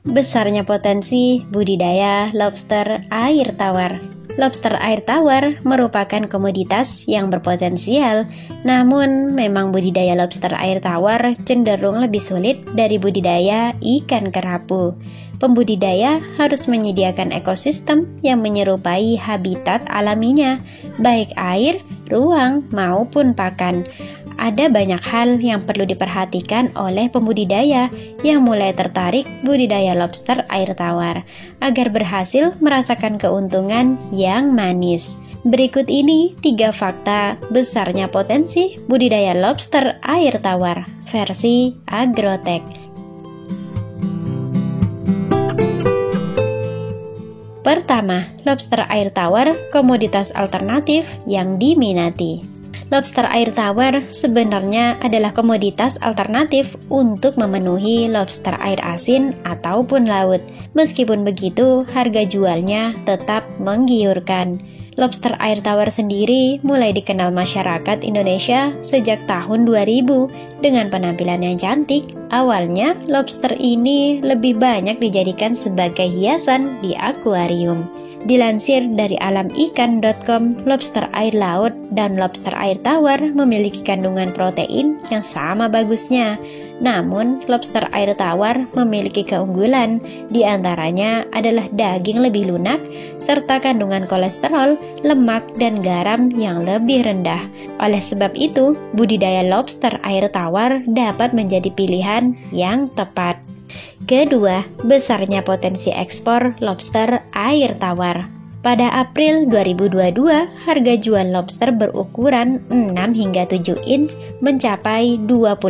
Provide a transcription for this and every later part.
Besarnya potensi budidaya lobster air tawar. Lobster air tawar merupakan komoditas yang berpotensial, namun memang budidaya lobster air tawar cenderung lebih sulit dari budidaya ikan kerapu. Pembudidaya harus menyediakan ekosistem yang menyerupai habitat alaminya, baik air, ruang, maupun pakan. Ada banyak hal yang perlu diperhatikan oleh pembudidaya yang mulai tertarik budidaya lobster air tawar agar berhasil merasakan keuntungan yang manis. Berikut ini 3 fakta besarnya potensi budidaya lobster air tawar versi Agrotech. Pertama, lobster air tawar komoditas alternatif yang diminati. Lobster air tawar sebenarnya adalah komoditas alternatif untuk memenuhi lobster air asin ataupun laut. Meskipun begitu, harga jualnya tetap menggiurkan. Lobster air tawar sendiri mulai dikenal masyarakat Indonesia sejak tahun 2000 dengan penampilan yang cantik. Awalnya, lobster ini lebih banyak dijadikan sebagai hiasan di akuarium. Dilansir dari alamikan.com, lobster air laut dan lobster air tawar memiliki kandungan protein yang sama bagusnya. Namun, lobster air tawar memiliki keunggulan, di antaranya adalah daging lebih lunak, serta kandungan kolesterol, lemak, dan garam yang lebih rendah. Oleh sebab itu, budidaya lobster air tawar dapat menjadi pilihan yang tepat. Kedua, besarnya potensi ekspor lobster air tawar. Pada April 2022, harga jual lobster berukuran 6 hingga 7 inch mencapai $20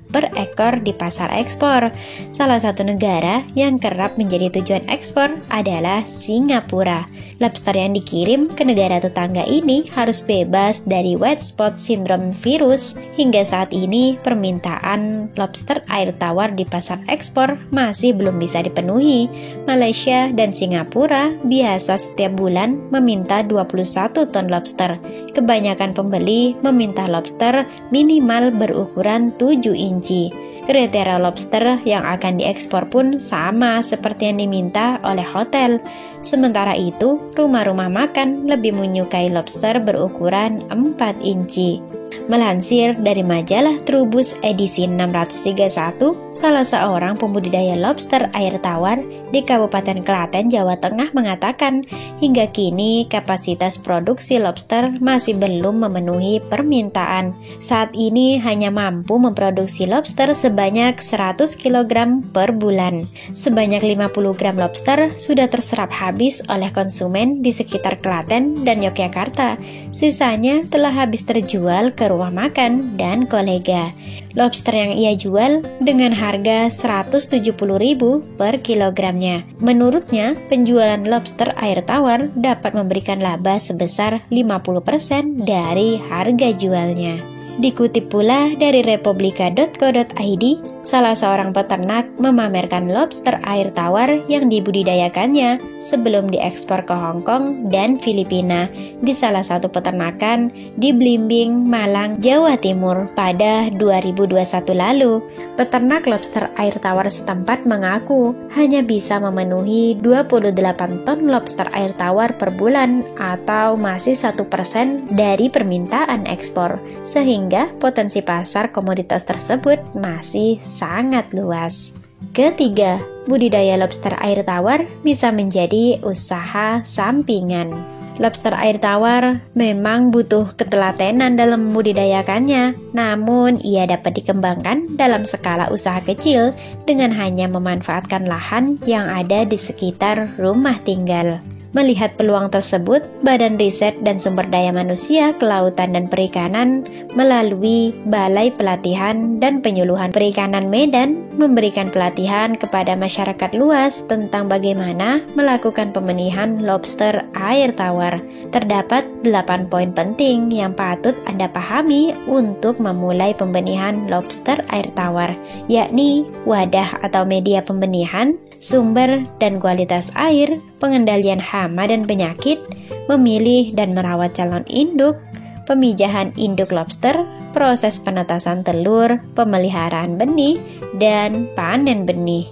per ekor di pasar ekspor. Salah satu negara yang kerap menjadi tujuan ekspor adalah Singapura. Lobster yang dikirim ke negara tetangga ini harus bebas dari white spot syndrome virus. Hingga saat ini, permintaan lobster air tawar di pasar ekspor masih belum bisa dipenuhi. Malaysia dan Singapura biasa setiap bulan meminta 21 ton lobster. Kebanyakan pembeli meminta lobster minimal berukuran 7 inci. Kriteria lobster yang akan diekspor pun sama seperti yang diminta oleh hotel. Sementara itu, rumah-rumah makan lebih menyukai lobster berukuran 4 inci. Melansir dari majalah Trubus edisi 631, salah seorang pembudidaya lobster air tawar di Kabupaten Klaten, Jawa Tengah mengatakan, hingga kini kapasitas produksi lobster masih belum memenuhi permintaan. Saat ini hanya mampu memproduksi lobster sebanyak 100 kg per bulan. Sebanyak 50 gram lobster sudah terserap habis oleh konsumen di sekitar Klaten dan Yogyakarta. Sisanya telah habis terjual ke rumah makan dan kolega. Lobster yang ia jual dengan harga Rp170.000 per kilogramnya. Menurutnya, penjualan lobster air tawar dapat memberikan laba sebesar 50% dari harga jualnya. Dikutip pula dari republika.co.id, salah seorang peternak memamerkan lobster air tawar yang dibudidayakannya sebelum diekspor ke Hong Kong dan Filipina di salah satu peternakan di Blimbing, Malang, Jawa Timur pada 2021 lalu. Peternak lobster air tawar setempat mengaku hanya bisa memenuhi 28 ton lobster air tawar per bulan atau masih 1% dari permintaan ekspor, sehingga potensi pasar komoditas tersebut masih sangat luas. Ketiga, budidaya lobster air tawar bisa menjadi usaha sampingan. Lobster air tawar memang butuh ketelatenan dalam membudidayakannya, namun ia dapat dikembangkan dalam skala usaha kecil dengan hanya memanfaatkan lahan yang ada di sekitar rumah tinggal. Melihat peluang tersebut, Badan Riset dan Sumber Daya Manusia Kelautan dan Perikanan melalui Balai Pelatihan dan Penyuluhan Perikanan Medan memberikan pelatihan kepada masyarakat luas tentang bagaimana melakukan pembenihan lobster air tawar. Terdapat 8 poin penting yang patut Anda pahami untuk memulai pembenihan lobster air tawar, yakni wadah atau media pembenihan, sumber dan kualitas air, pengendalian hama dan penyakit, memilih dan merawat calon induk, pemijahan induk lobster, proses penetasan telur, pemeliharaan benih, dan panen benih.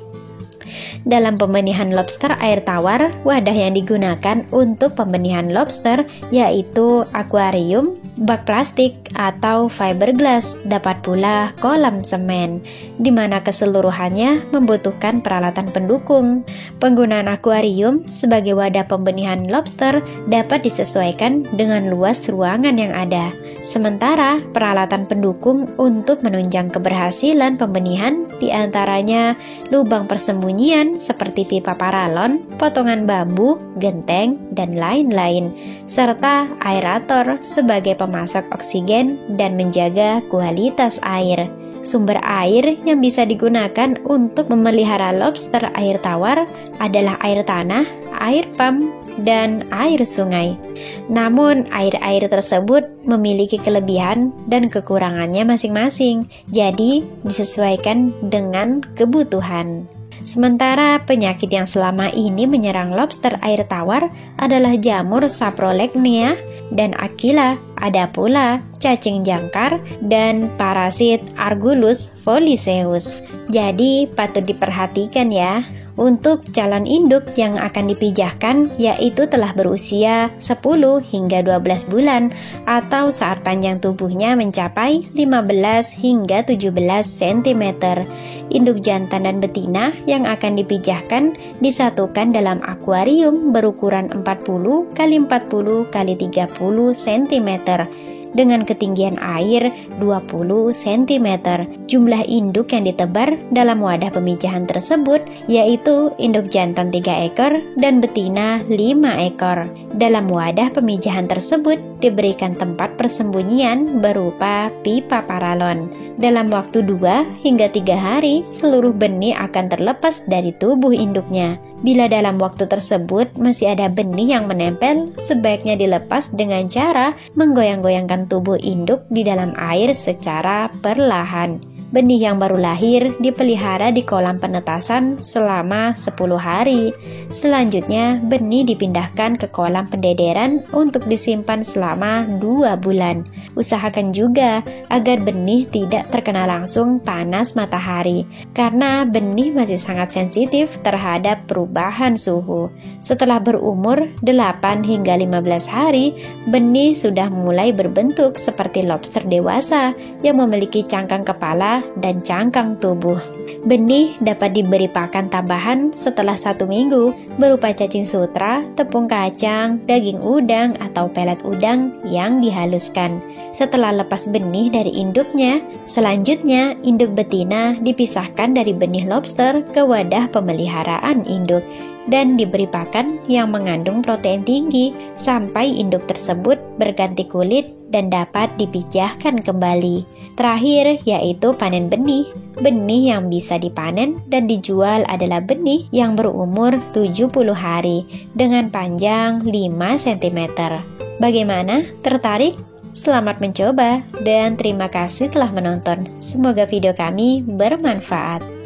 Dalam pembenihan lobster air tawar, wadah yang digunakan untuk pembenihan lobster yaitu akuarium, bak plastik, atau fiberglass, dapat pula kolam semen, di mana keseluruhannya membutuhkan peralatan pendukung. Penggunaan akuarium sebagai wadah pembenihan lobster dapat disesuaikan dengan luas ruangan yang ada. Sementara peralatan pendukung untuk menunjang keberhasilan pembenihan diantaranya lubang persembunyian seperti pipa paralon, potongan bambu, genteng, dan lain-lain, serta aerator sebagai pemasok oksigen dan menjaga kualitas air. Sumber air yang bisa digunakan untuk memelihara lobster air tawar adalah air tanah, air pump, dan air sungai. Namun, air-air tersebut memiliki kelebihan dan kekurangannya masing-masing, jadi disesuaikan dengan kebutuhan. Sementara penyakit yang selama ini menyerang lobster air tawar adalah jamur Saprolegnia dan Aquila, ada pula cacing jangkar dan parasit Argulus foliceus. Jadi patut diperhatikan ya. Untuk calon induk yang akan dipijahkan yaitu telah berusia 10 hingga 12 bulan atau saat panjang tubuhnya mencapai 15 hingga 17 cm. Induk jantan dan betina yang akan dipijahkan disatukan dalam akuarium berukuran 40 x 40 x 30 cm. Dengan ketinggian air 20 cm. Jumlah induk yang ditebar dalam wadah pemijahan tersebut yaitu induk jantan 3 ekor dan betina 5 ekor. Dalam wadah pemijahan tersebut diberikan tempat persembunyian berupa pipa paralon. Dalam waktu 2 hingga 3 hari, seluruh benih akan terlepas dari tubuh induknya. Bila dalam waktu tersebut masih ada benih yang menempel, sebaiknya dilepas dengan cara menggoyang-goyangkan tubuh induk di dalam air secara perlahan. Benih yang baru lahir dipelihara di kolam penetasan selama 10 hari. Selanjutnya, benih dipindahkan ke kolam pendederan untuk disimpan selama 2 bulan. Usahakan juga agar benih tidak terkena langsung panas matahari, karena benih masih sangat sensitif terhadap perubahan suhu. Setelah berumur 8 hingga 15 hari, benih sudah mulai berbentuk seperti lobster dewasa yang memiliki cangkang kepala dan cangkang tubuh. Benih dapat diberi pakan tambahan setelah 1 minggu berupa cacing sutra, tepung kacang, daging udang, atau pelet udang yang dihaluskan. Setelah lepas benih dari induknya, selanjutnya induk betina dipisahkan dari benih lobster ke wadah pemeliharaan induk dan diberi pakan yang mengandung protein tinggi sampai induk tersebut berganti kulit dan dapat dipijahkan kembali. Terakhir yaitu panen benih. Benih yang bisa dipanen dan dijual adalah benih yang berumur 70 hari dengan panjang 5 cm. Bagaimana? Tertarik? Selamat mencoba dan terima kasih telah menonton. Semoga video kami bermanfaat.